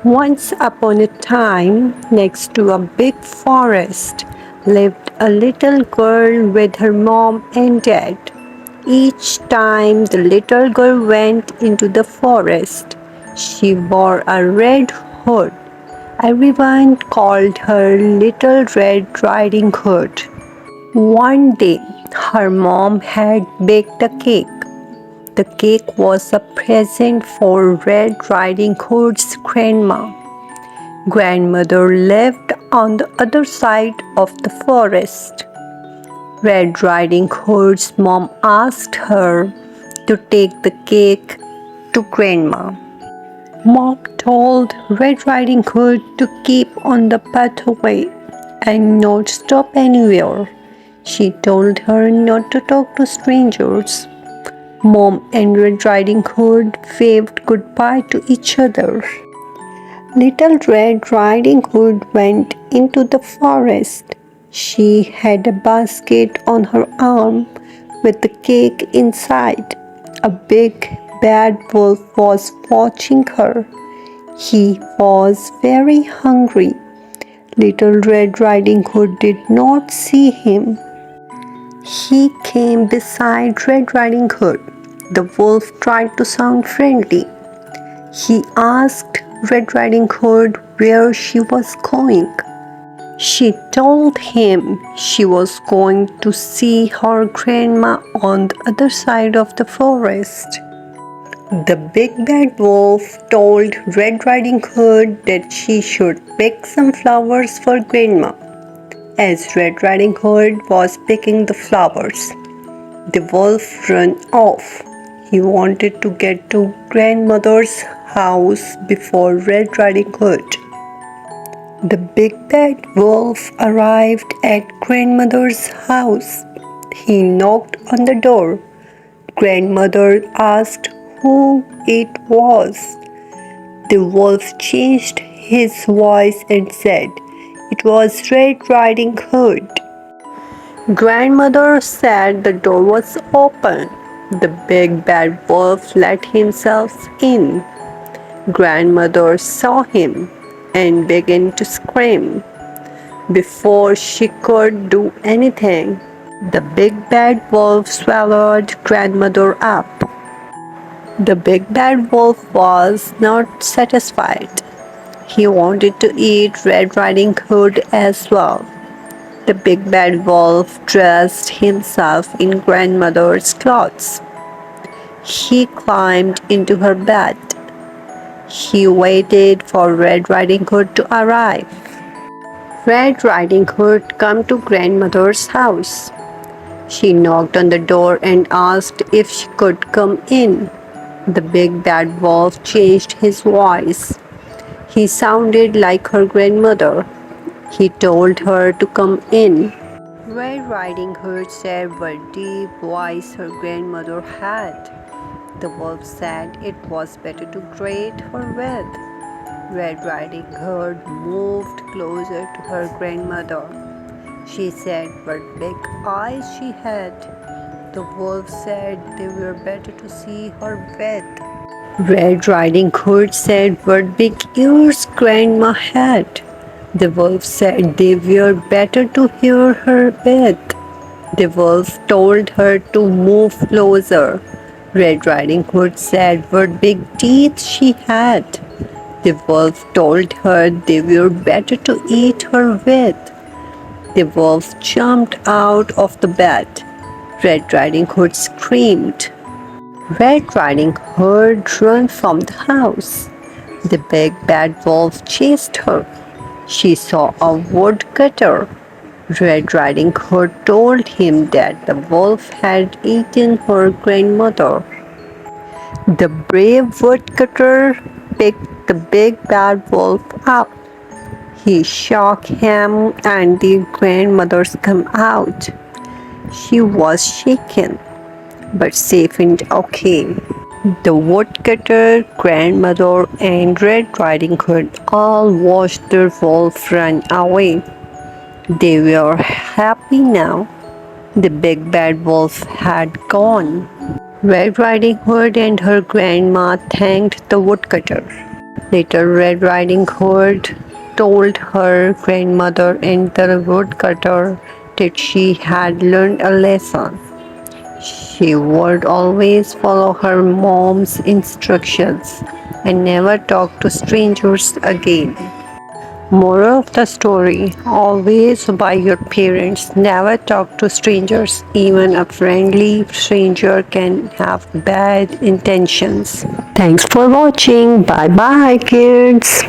Once upon a time, next to a big forest, lived a little girl with her mom and dad. Each time the little girl went into the forest, she wore a red hood. Everyone called her Little Red Riding Hood. One day, her mom had baked a cake. The cake was a present for Red Riding Hood's grandma. Grandmother lived on the other side of the forest. Red Riding Hood's mom asked her to take the cake to Grandma. Mom told Red Riding Hood to keep on the pathway and not stop anywhere. She told her not to talk to strangers. Mom and Red Riding Hood waved goodbye to each other. Little Red Riding Hood went into the forest. She had a basket on her arm with the cake inside. A big bad wolf was watching her. He was very hungry. Little Red Riding Hood did not see him. He came beside Red Riding Hood. The wolf tried to sound friendly. He asked Red Riding Hood where she was going. She told him she was going to see her grandma on the other side of the forest. The big bad wolf told Red Riding Hood that she should pick some flowers for grandma. As Red Riding Hood was picking the flowers, the wolf ran off. He wanted to get to grandmother's house before Red Riding Hood. The big bad wolf arrived at grandmother's house. He knocked on the door. Grandmother asked who it was. The wolf changed his voice and said, "It was Red Riding Hood." Grandmother said the door was open. The big bad wolf let himself in. Grandmother saw him and began to scream. Before she could do anything, the big bad wolf swallowed grandmother up. The big bad wolf was not satisfied. He wanted to eat Red Riding Hood as well. The big bad wolf dressed himself in grandmother's clothes. He climbed into her bed. He waited for Red Riding Hood to arrive. Red Riding Hood came to grandmother's house. She knocked on the door and asked if she could come in. The big bad wolf changed his voice. He sounded like her grandmother. He told her to come in. Red Riding Hood said what deep voice her grandmother had. The wolf said it was better to greet her with. Red Riding Hood moved closer to her grandmother. She said what big eyes she had. The wolf said they were better to see her with. Red Riding Hood said what big ears grandma had. The wolf said they were better to hear her with. The wolf told her to move closer. Red Riding Hood said what big teeth she had. The wolf told her they were better to eat her with. The wolf jumped out of the bed. Red Riding Hood screamed. Red Riding Hood ran from the house. The big bad wolf chased her. She saw a woodcutter. Red Riding Hood told him that the wolf had eaten her grandmother. The brave woodcutter picked the big bad wolf up. He shook him and the grandmother's came out. She was shaken, but safe and okay. The woodcutter, grandmother, and Red Riding Hood all watched the wolf run away. They were happy now. The big bad wolf had gone. Red Riding Hood and her grandma thanked the woodcutter. Later, Red Riding Hood told her grandmother and the woodcutter that she had learned a lesson. She would always follow her mom's instructions and never talk to strangers again. Moral of the story: always obey your parents, never talk to strangers. Even a friendly stranger can have bad intentions. Thanks for watching. Bye bye, kids.